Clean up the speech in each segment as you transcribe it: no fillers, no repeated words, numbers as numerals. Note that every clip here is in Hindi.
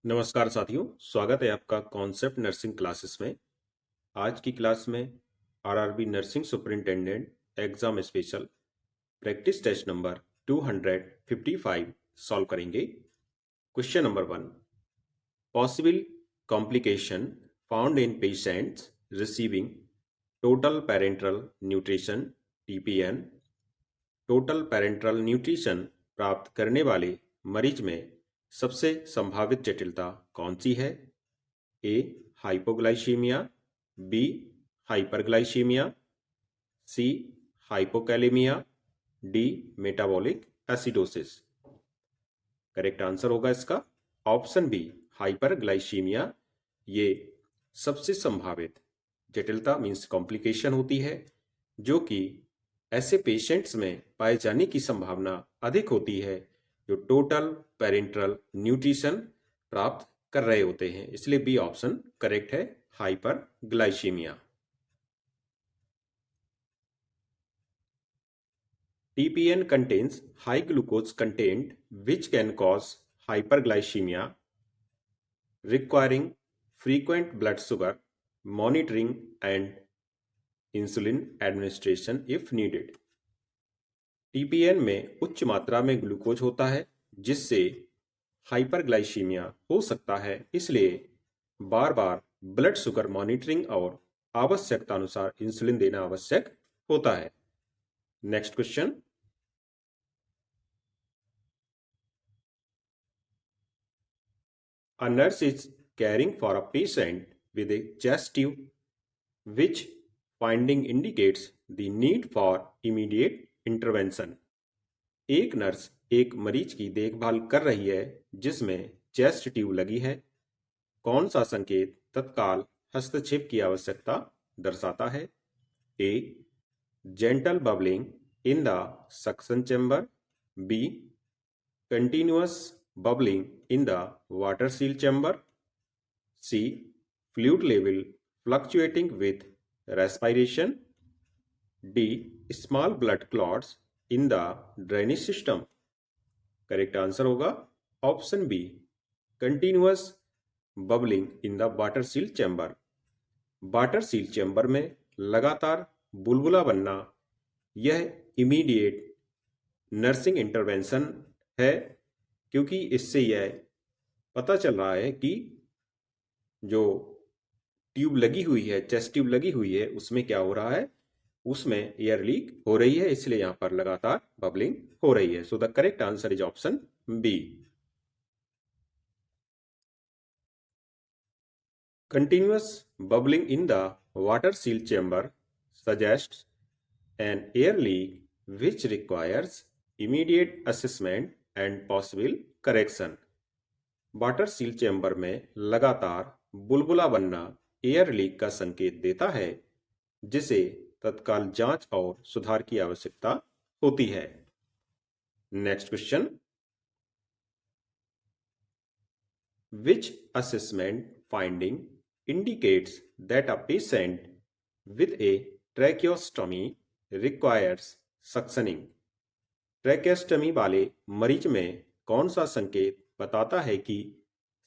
नमस्कार साथियों, स्वागत है आपका कॉन्सेप्ट नर्सिंग क्लासेस में। आज की क्लास में RRB nursing superintendent exam special practice test number 255 solve करेंगे। Question number 1, possible complication found in patients receiving total parenteral nutrition TPN. Total parenteral nutrition प्राप्त करने वाले मरीज में सबसे संभावित जटिलता कौन सी है? A hypoglycaemia, B hyperglycaemia, C hypokalaemia, D metabolic acidosis. Correct answer होगा इसका ऑप्शन बी हाइपरग्लाइसीमिया। ये सबसे संभावित जटिलता मीन्स कॉम्प्लिकेशन होती है जो कि ऐसे पेशेंट्स में पाए जाने की संभावना अधिक होती है जो टोटल पेरेंटल न्यूट्रिशन प्राप्त कर रहे होते हैं। इसलिए बी ऑप्शन करेक्ट है, hyperglycaemia. TPN contains high glucose content which can cause hyperglycemia, requiring frequent blood sugar monitoring and insulin administration if needed. TPN में उच्च मात्रा में ग्लूकोज होता है जिससे हाइपरग्लाइसीमिया हो सकता है, इसलिए बार बार ब्लड शुगर मॉनिटरिंग और आवश्यकता अनुसार इंसुलिन देना आवश्यक होता है। Next question, a nurse is caring for a patient with a chest tube, which finding indicates the need for immediate intervention. एक नर्स एक मरीज की देखभाल कर रही है जिसमें चेस्ट ट्यूब लगी है। कौन सा संकेत तत्काल हस्तक्षेप की आवश्यकता दर्शाता है? ए gentle bubbling in the suction chamber, B continuous bubbling in the water seal chamber, C fluid level fluctuating with respiration, D small blood clots in the drainage system. Correct answer होगा option B continuous bubbling in the water seal chamber. Water seal chamber में लगातार बुलबुला बनना यह इमीडिएट नर्सिंग इंटरवेंशन है, क्योंकि इससे यह पता चल रहा है कि जो ट्यूब लगी हुई है, चेस्ट ट्यूब लगी हुई है, उसमें क्या हो रहा है, उसमें एयर लीक हो रही है, इसलिए यहां पर लगातार बबलिंग हो रही है। So the correct answer is option B. Continuous bubbling in the water seal chamber suggests an air leak which requires immediate assessment and possible correction. Water seal chamber में लगातार बुलबुला बनना एयर लीक का संकेत देता है जिसे तत्काल जांच और सुधार की आवश्यकता होती है। Next question, which assessment finding indicates that a patient with a tracheostomy requires suctioning. ट्रैकेस्टमी वाले मरीज में कौन सा संकेत बताता है कि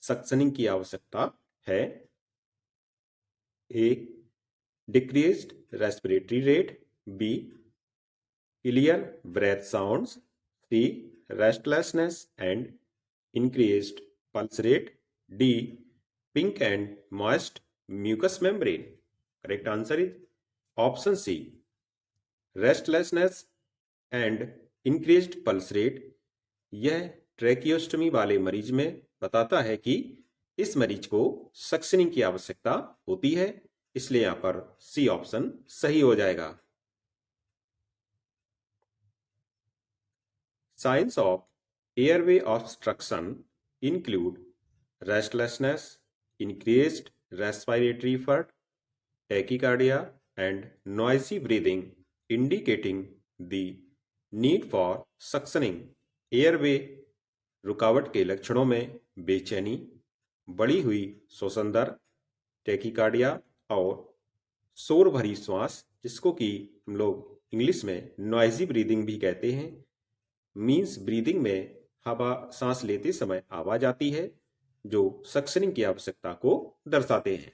सक्शनिंग की आवश्यकता है? A decreased respiratory rate, B clear breath sounds, C restlessness and increased pulse rate, D pink and moist mucous membrane. Correct answer is option C restlessness and increased pulse rate. यह ट्रैकियोस्टमी वाले मरीज में बताता है कि इस मरीज को सक्शनिंग की आवश्यकता होती है, इसलिए यहां पर सी ऑप्शन सही हो जाएगा। Science of airway obstruction include restlessness, increased respiratory effort, tachycardia and noisy breathing indicating the need for suctioning. Airway रुकावट के लक्षणों में बेचैनी, बढ़ी हुई श्वसन दर, टैकीकार्डिया और शोर भरी श्वास, जिसको कि हम लोग इंग्लिश में नॉइजी ब्रीदिंग भी कहते हैं, मीन्स ब्रीदिंग में हवा सांस लेते समय आवाज आती है, जो सक्शनिंग की आवश्यकता को दर्शाते हैं।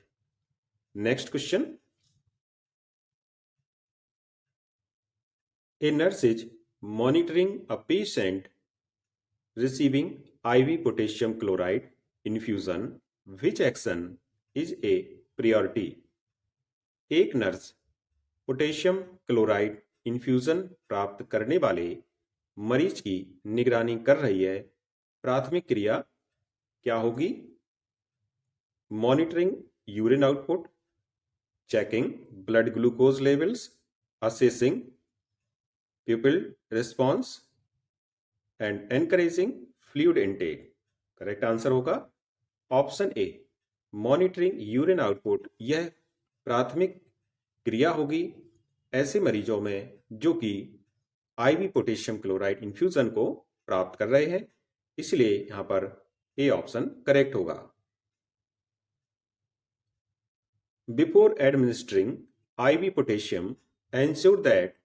Next question, a nurse is monitoring a patient receiving IV potassium chloride infusion, which action is a priority? एक नर्स पोटेशियम क्लोराइड इन्फ्यूजन प्राप्त करने वाले मरीज की निगरानी कर रही है। प्राथमिक क्रिया क्या होगी? Monitoring urine output, checking blood glucose levels, assessing pupil response and encouraging fluid intake. Correct answer होगा option A, monitoring urine output. यह प्राथमिक क्रिया होगी ऐसे मरीजों में जो कि आईवी पोटेशियम क्लोराइड इन्फ्यूजन को प्राप्त कर रहे हैं, इसलिए यहां पर ए ऑप्शन करेक्ट होगा। Before administering IV potassium ensure that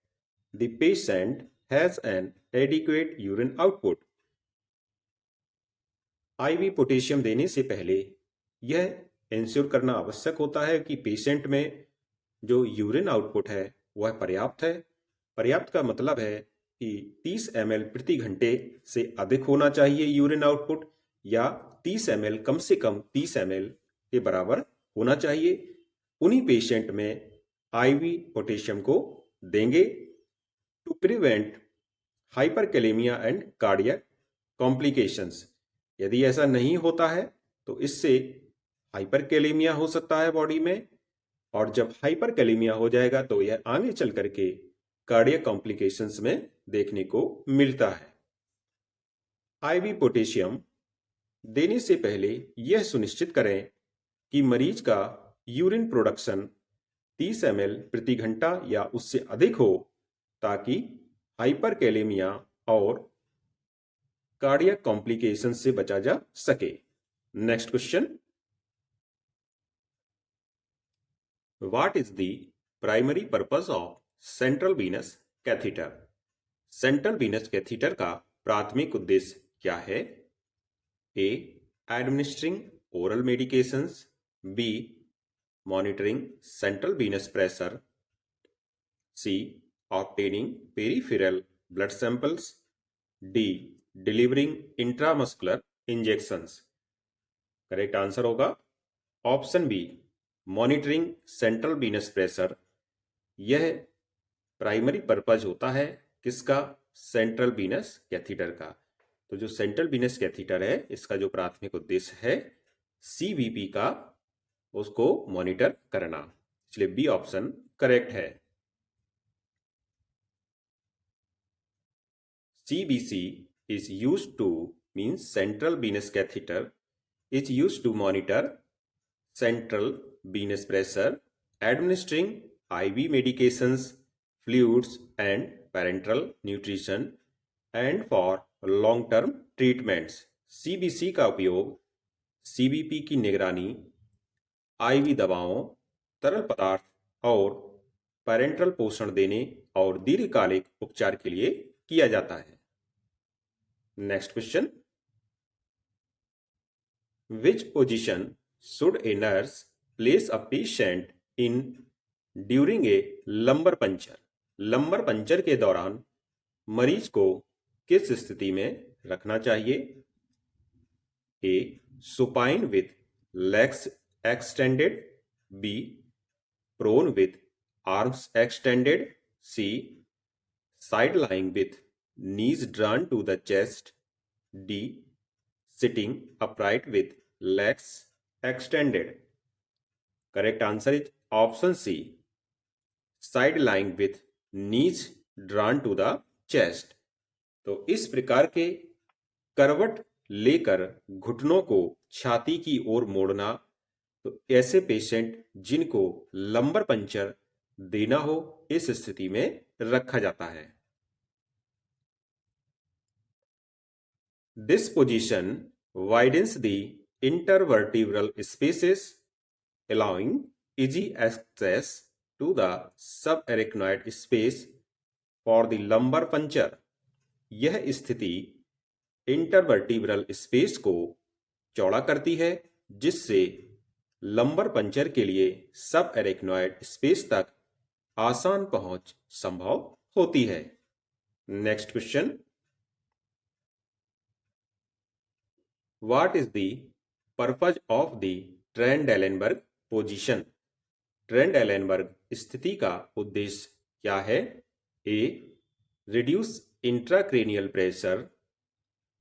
the patient has an adequate urine output. IV potassium देने से पहले यह इंश्योर करना आवश्यक होता है कि पेशेंट में जो यूरिन आउटपुट है वह पर्याप्त है। पर्याप्त का मतलब है कि 30 ml प्रति घंटे से अधिक होना चाहिए यूरिन आउटपुट, या 30 ml कम से कम 30 ml के बराबर होना चाहिए। उन्हीं पेशेंट में आईवी पोटेशियम को देंगे to prevent hyperkalaemia and cardiac complications. यदि ऐसा नहीं होता है तो इससे हाइपरकैलेमिया हो सकता है बॉडी में, और जब हाइपरकैलेमिया हो जाएगा तो यह आगे चल करके कार्डियक कॉम्प्लिकेशंस में देखने को मिलता है। आईवी पोटेशियम देने से पहले यह सुनिश्चित करें कि मरीज का यूरिन प्रोडक्शन 30 ml प्रति घंटा या उससे अधिक हो, ताकि हाइपरकैलेमिया और कार्डियक कॉम्प्लिकेशन से बचा जा सके। Next question, what is the primary purpose of central venous catheter? Central venous catheter का प्राथमिक उद्देश्य क्या है? A, administering oral medications, B, monitoring central venous pressure, C, obtaining peripheral blood samples, D, delivering intramuscular injections। Correct answer होगा option B, monitoring central venous pressure. यह प्राइमरी पर्पज होता है किसका? सेंट्रल वीनस कैथीटर का। तो जो सेंट्रल वीनस कैथीटर है इसका जो प्राथमिक उद्देश्य है सीवीपी का, उसको मॉनिटर करना, इसलिए बी ऑप्शन करेक्ट है। CVC is used to, means central venous catheter is used to monitor central venous pressure, administering IV medications, fluids and parenteral nutrition, and for long-term treatments। CVC का उपयोग CVP की निगरानी, IV दवाओं, तरल पदार्थ और पैरेंटल पोषण देने और दीर्घकालिक उपचार के लिए किया जाता है। Next question, which position should a nurse place a patient in during a lumbar puncture? Lumbar puncture के दौरान मरीज को किस स्थिति में रखना चाहिए? A, supine with legs extended, B, prone with arms extended, C, side lying with knees drawn to the chest, D, sitting upright with legs extended। Correct answer is option C, side lying with knees drawn to the chest। तो इस प्रकार के करवट लेकर घुटनों को छाती की ओर मोड़ना, तो ऐसे पेशेंट जिनको लंबर पंचर देना हो इस स्थिति में रखा जाता है। This position widens the intervertebral spaces, allowing easy access to the subarachnoid space for the lumbar puncture। यह स्थिति इंटरवर्टिब्रल स्पेस को चौड़ा करती है, जिससे लंबर पंचर के लिए सब एरेक्नॉइड स्पेस तक आसान पहुंच संभव होती है। Next question, what is the purpose of the Trendelenburg position? Trendelenburg स्थिति का उद्देश्य क्या है? A, reduce intracranial pressure,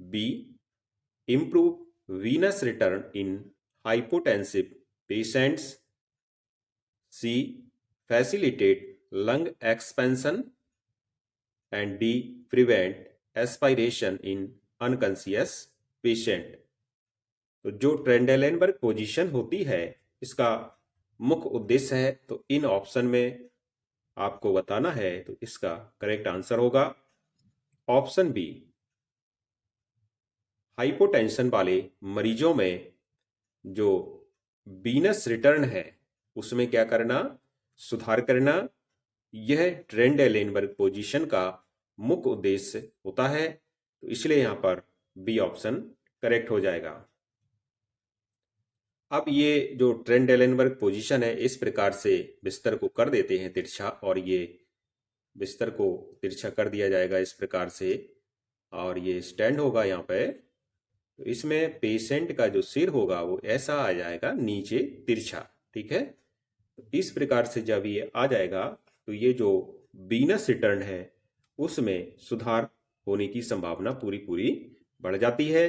B, improve venous return in hypotensive patients, C, facilitate lung expansion, and D, prevent aspiration in unconscious patient। तो जो ट्रेंडेलेनबर्ग पोजीशन होती है, इसका मुख्य उद्देश्य है, तो इन ऑप्शन में आपको बताना है, तो इसका करेक्ट आंसर होगा ऑप्शन बी। हाइपोटेंशन वाले मरीजों में जो वीनस रिटर्न है उसमें क्या करना, सुधार करना, यह ट्रेंडेलेनबर्ग पोजीशन का मुख्य उद्देश्य होता है। तो इसलिए यहां पर बी ऑप्शन करेक्ट हो जाएगा। अब ये जो ट्रेंडेलेनबर्ग पोजीशन है, इस प्रकार से बिस्तर को कर देते हैं तिरछा, और ये बिस्तर को तिरछा कर दिया जाएगा इस प्रकार से, और ये स्टैंड होगा यहाँ पे। तो इसमें पेशेंट का जो सिर होगा वो ऐसा आ जाएगा नीचे तिरछा, ठीक है। तो इस प्रकार से जब ये आ जाएगा तो ये जो वीनस रिटर्न है उसमें सुधार होने की संभावना पूरी पूरी बढ़ जाती है,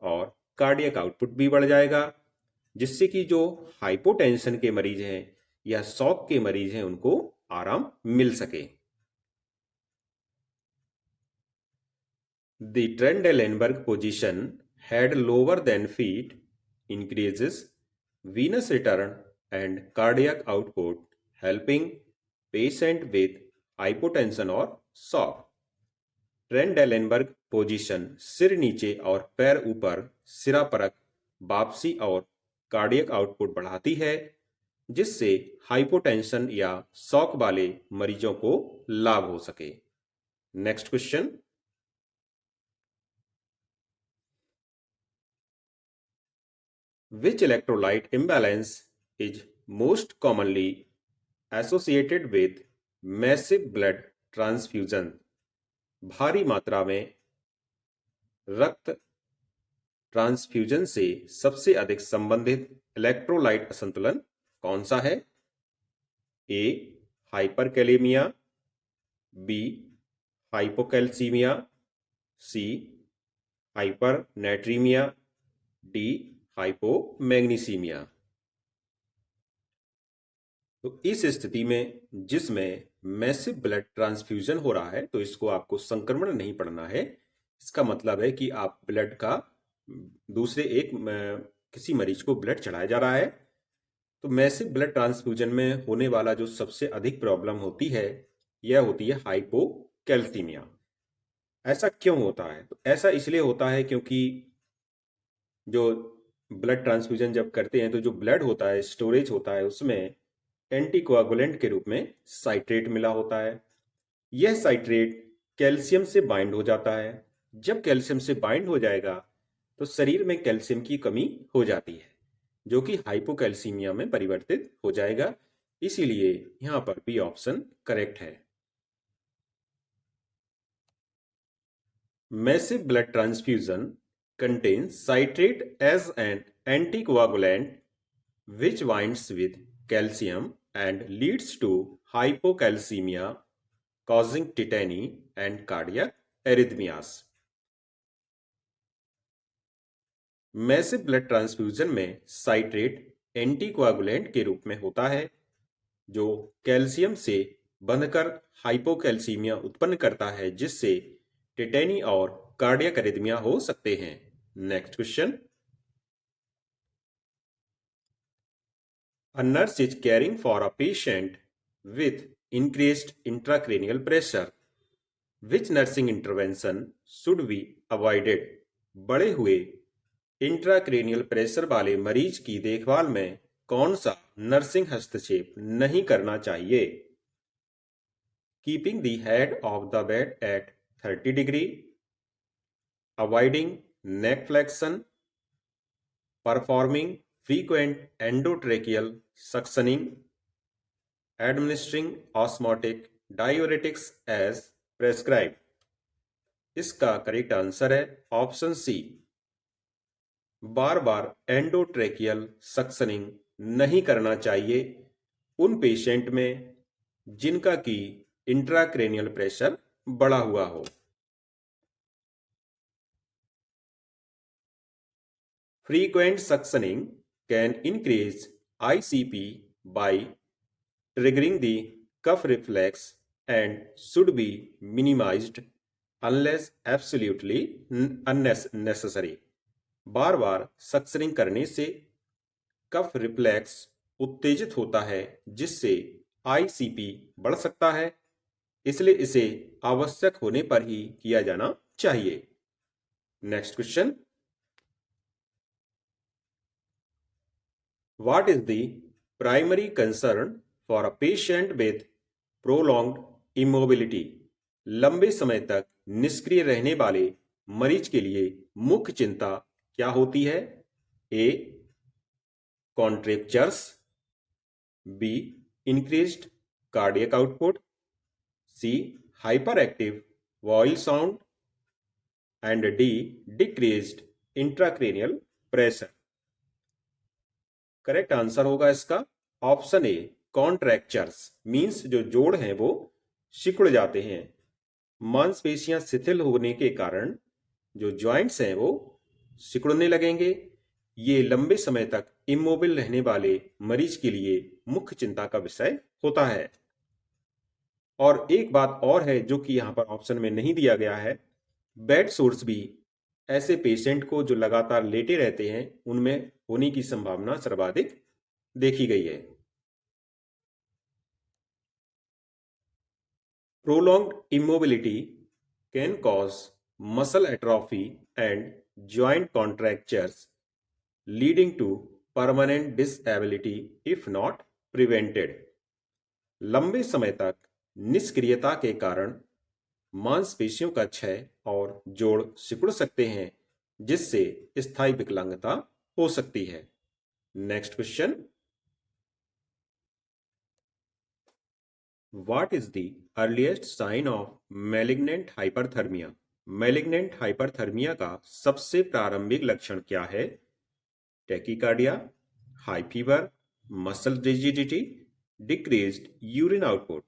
और कार्डियक आउटपुट भी बढ़ जाएगा, जिससे कि जो हाइपोटेंशन के मरीज हैं या शॉक के मरीज हैं उनको आराम मिल सके। The Trendelenburg position head lower than feet increases venous return and cardiac output, helping patient with hypotension or shock। Trendelenburg position सिर नीचे और पैर ऊपर सिरापरक वापसी और कार्डियक आउटपुट बढ़ाती है, जिससे हाइपोटेंशन या शॉक वाले मरीजों को लाभ हो सके। Next question, which electrolyte imbalance is most commonly associated with massive blood transfusion? भारी मात्रा में रक्त ट्रांसफ्यूजन से सबसे अधिक संबंधित इलेक्ट्रोलाइट असंतुलन कौन सा है? ए, हाइपरकैलेमिया, बी, हाइपोकैल्सीमिया, सी, हाइपरनेट्रीमिया, डी, हाइपोमैग्नीसीमिया। तो इस स्थिति में जिसमें मैसिव ब्लड ट्रांसफ्यूजन हो रहा है, तो इसको आपको संक्रमण नहीं पड़ना है। इसका मतलब है कि आप ब्लड का दूसरे किसी मरीज को ब्लड चढ़ाया जा रहा है। तो मैसिव ब्लड ट्रांसफ्यूजन में होने वाला जो सबसे अधिक प्रॉब्लम होती है, यह होती है हाइपोकैल्सीमिया। ऐसा क्यों होता है? तो ऐसा इसलिए होता है क्योंकि जो ब्लड ट्रांसफ्यूजन जब करते हैं तो जो ब्लड होता है, स्टोरेज होता है, उसमें एंटीकोआगुलेंट के रूप में साइट्रेट मिला होता है। यह साइट्रेट कैल्शियम से बाइंड हो जाता है। जब कैल्शियम से बाइंड हो जाएगा तो शरीर में कैल्शियम की कमी हो जाती है, जो कि हाइपोकैल्सीमिया में परिवर्तित हो जाएगा। इसीलिए यहां पर बी ऑप्शन करेक्ट है। Massive blood transfusion contains citrate as an anticoagulant which binds with calcium and leads to hypocalcemia, causing tetany and cardiac arrhythmias। Massive blood transfusion में साइट्रेट एंटीकोआगुलेंट के रूप में होता है, जो कैल्शियम से बंधकर हाइपोकैल्सीमिया उत्पन्न करता है, जिससे टेटेनी और कार्डियक अरिथमिया हो सकते हैं। Next question, a nurse is caring for a patient with increased intracranial pressure. Which nursing intervention should be avoided? बढ़े हुए इंट्राक्रेनियल प्रेशर वाले मरीज की देखभाल में कौन सा नर्सिंग हस्तक्षेप नहीं करना चाहिए? Keeping the head of the bed at 30 degree, avoiding neck flexion, performing frequent endotracheal suctioning, administering osmotic diuretics as prescribed। इसका करेक्ट आंसर है ऑप्शन सी, बार बार एंडोट्रेकियल सक्शनिंग नहीं करना चाहिए उन पेशेंट में जिनका की इंट्राक्रेनियल प्रेशर बढ़ा हुआ हो। Frequent suctioning can increase ICP by triggering the cuff reflex and should be minimized unless absolutely unnecessary। Bar bar suctioning करने से कफ रिफ्लेक्स उत्तेजित होता है जिससे ICP बढ़ सकता है, इसलिए इसे आवश्यक होने पर ही किया जाना चाहिए। Next question, what is the primary concern for a patient with prolonged immobility? लंबे समय तक निष्क्रिय रहने वाले मरीज के लिए मुख्य चिंता क्या होती है? A, contractures, B, increased cardiac output, C, hyperactive bowel sound and D, decreased intracranial pressure. Correct answer होगा इसका ऑप्शन ए, कॉन्ट्रैक्चर्स मींस जो जोड़ हैं वो सिकुड़ जाते हैं। मांसपेशियां शिथिल होने के कारण जो जॉइंट्स हैं वो सिकुड़ने लगेंगे। ये लंबे समय तक इमोबिल रहने वाले मरीज के लिए मुख्य चिंता का विषय होता है। और एक बात और है जो कि यहाँ पर ऑप्शन में नहीं दिया गया है, बेड सोर्स भी ऐसे पेशेंट को जो लगातार लेटे रहते हैं उनमें होने की संभावना सर्वाधिक देखी गई है। Prolonged immobility can cause muscle atrophy and joint contractures leading to permanent disability if not prevented. लंबे समय तक निष्क्रियता के कारण मांसपेशियों का क्षय और जोड़ सिकुड़ सकते हैं जिससे स्थायी विकलांगता हो सकती है। Next question, what is the earliest sign of malignant hyperthermia? Malignant hyperthermia का सबसे प्रारंभिक लक्षण क्या है? Tachycardia, high fever, muscle rigidity, decreased urine output.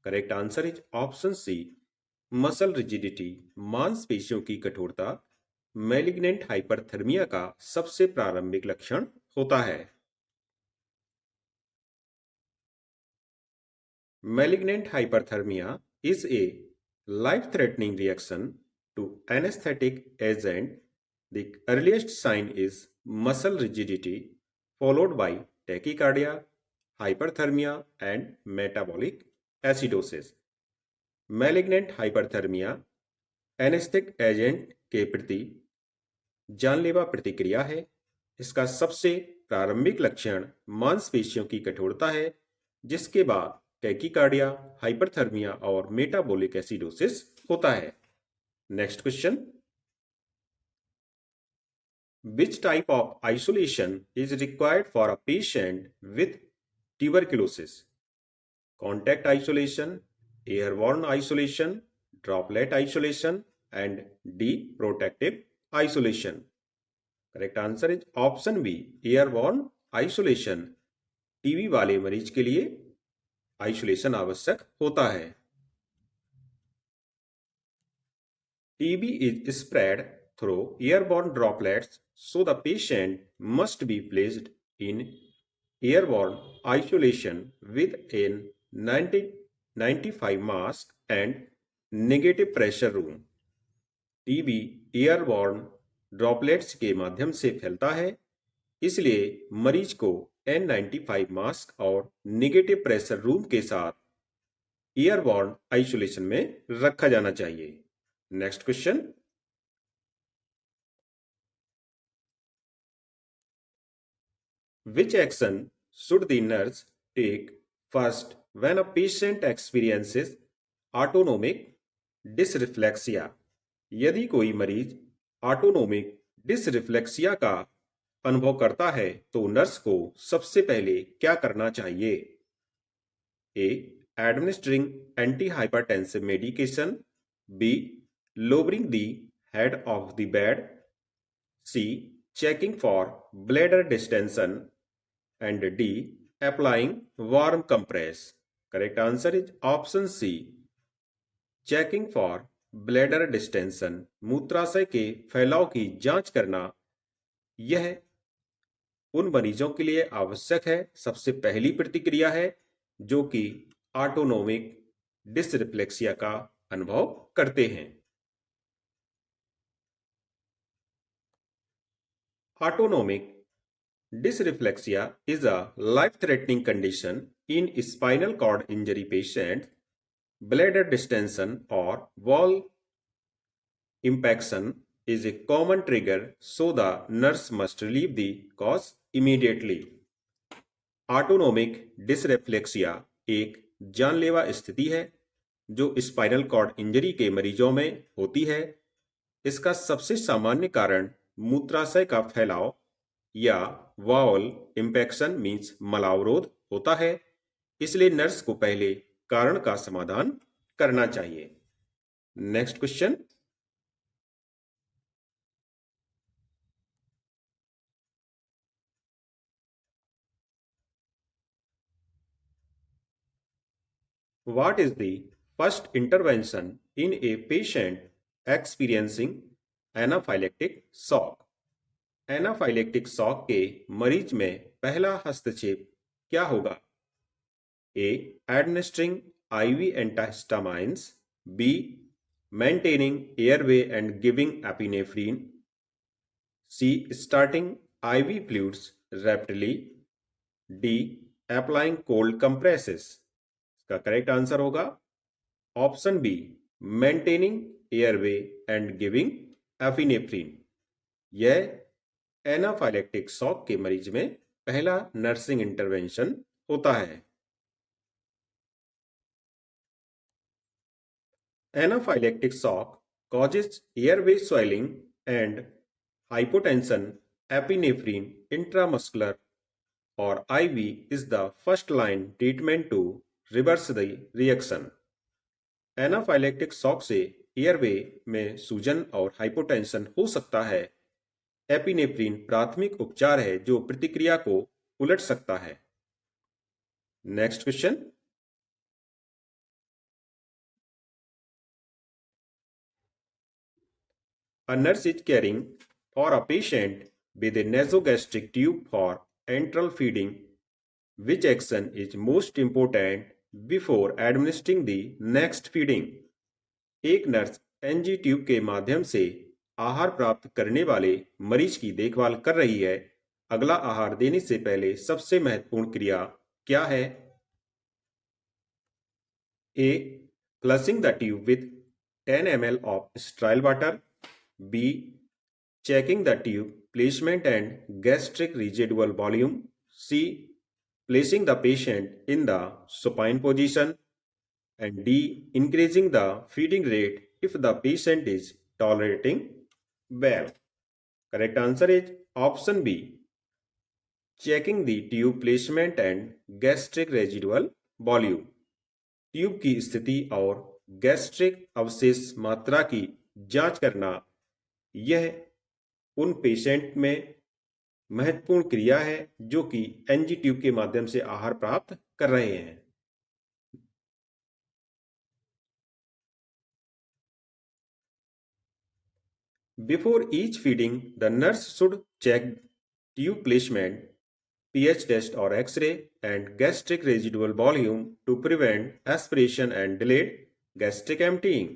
Correct answer is option C, muscle rigidity. मांसपेशियों की कठोरता मैलिग्नेंट हाइपरथर्मिया का सबसे प्रारंभिक लक्षण होता है। Malignant hyperthermia is a life threatening reaction to anaesthetic agent. The earliest sign is muscle rigidity followed by tachycardia, hyperthermia and metabolic acidosis। Malignant hyperthermia anaesthetic agent के प्रति जानलेवा प्रतिक्रिया है। इसका सबसे प्रारंभिक लक्षण मांसपेशियों की कठोरता है, जिसके बाद टैकीकार्डिया, हाइपरथर्मिया और मेटाबॉलिक एसिडोसिस होता है। Next question, which type of isolation is required for a patient with tuberculosis? Contact isolation, airborne isolation, droplet isolation and D, protective isolation। Correct answer is option B, airborne isolation। TB वाले मरीज के लिए आइसोलेशन आवश्यक होता है। TB is spread through airborne droplets, so the patient must be placed in airborne isolation with a 95 mask and negative pressure room। TB airborne droplets के माध्यम से फैलता है, इसलिए मरीज को N95 मास्क और नेगेटिव प्रेशर रूम के साथ एयरबॉर्न आइसोलेशन में रखा जाना चाहिए। Next question, which action should the nurse take first when a patient experiences autonomic dysreflexia? यदि कोई मरीज ऑटोनोमिक डिसरिफ्लेक्सिया का अनुभव करता है तो नर्स को सबसे पहले क्या करना चाहिए? A. Administering antihypertensive medication. B. Lowering the head of the bed. C. Checking for bladder distension. And D. Applying warm compress. Correct answer is option C. Checking for bladder distension, मूत्राशय के फैलाव की जांच करना, यह उन मरीजों के लिए आवश्यक है। सबसे पहली प्रतिक्रिया है जो कि ऑटोनोमिक डिसरिफ्लेक्सिया का अनुभव करते हैं। Autonomic dysreflexia is a life threatening condition in spinal cord injury patient. Bladder distension और bowel impaction is a common trigger, so the nurse must relieve the cause immediately. Autonomic dysreflexia एक जानलेवा स्थिति है जो स्पाइनल कॉर्ड इंजरी के मरीजों में होती है। इसका सबसे सामान्य कारण मूत्राशय का फैलाव या वाल्व इंफेक्शन मीन्स मलावरोध होता है, इसलिए नर्स को पहले कारण का समाधान करना चाहिए। Next question, what is the first intervention in a patient experiencing anaphylactic shock? Anaphylactic shock के मरीज में पहला हस्तक्षेप क्या होगा? A. Administering IV antihistamines. B. Maintaining airway and giving epinephrine. C. Starting IV fluids rapidly. D. Applying cold compresses. इसका करेक्ट आंसर होगा option B, maintaining airway and giving epinephrine. यह एनाफाइलेक्टिक शॉक के मरीज में पहला नर्सिंग इंटरवेंशन होता है। Anaphylactic shock causes airway swelling and hypotension. Epinephrine intramuscular or IV is the first line treatment to reverse the reaction. Anaphylactic shock से एयरवे में सूजन और हाइपोटेंशन हो सकता है। एपिनेफ्रीन प्राथमिक उपचार है जो प्रतिक्रिया को उलट सकता है। Next question, a nurse is caring for a patient with a nasogastric tube for enteral feeding. Which action is most important before administering the next feeding? एक नर्स एनजी ट्यूब के माध्यम से आहार प्राप्त करने वाले मरीज की देखभाल कर रही है। अगला आहार देने से पहले सबसे महत्वपूर्ण क्रिया क्या है? A. Flushing the tube with 10 ml of sterile water. B. Checking the tube placement and gastric residual volume. C. Placing the patient in the supine position. And D. Increasing the feeding rate if the patient is tolerating well. Correct answer is option B. Checking the tube placement and gastric residual volume. Tube की स्थिति और गैस्ट्रिक अवशेष मात्रा की जांच करना, यह उन पेशेंट में महत्वपूर्ण क्रिया है जो कि एनजी ट्यूब के माध्यम से आहार प्राप्त कर रहे हैं। Before each feeding the nurse should check tube placement, pH test or X-ray and gastric residual volume to prevent aspiration and delayed gastric emptying.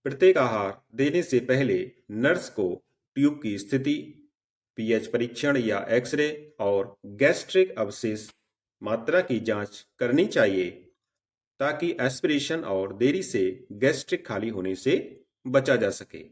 प्रत्येक आहार देने से पहले नर्स को ट्यूब की स्थिति, पीएच परीक्षण या एक्सरे और गैस्ट्रिक अवशेष मात्रा की जांच करनी चाहिए ताकि एस्पिरेशन और देरी से गैस्ट्रिक खाली होने से बचा जा सके।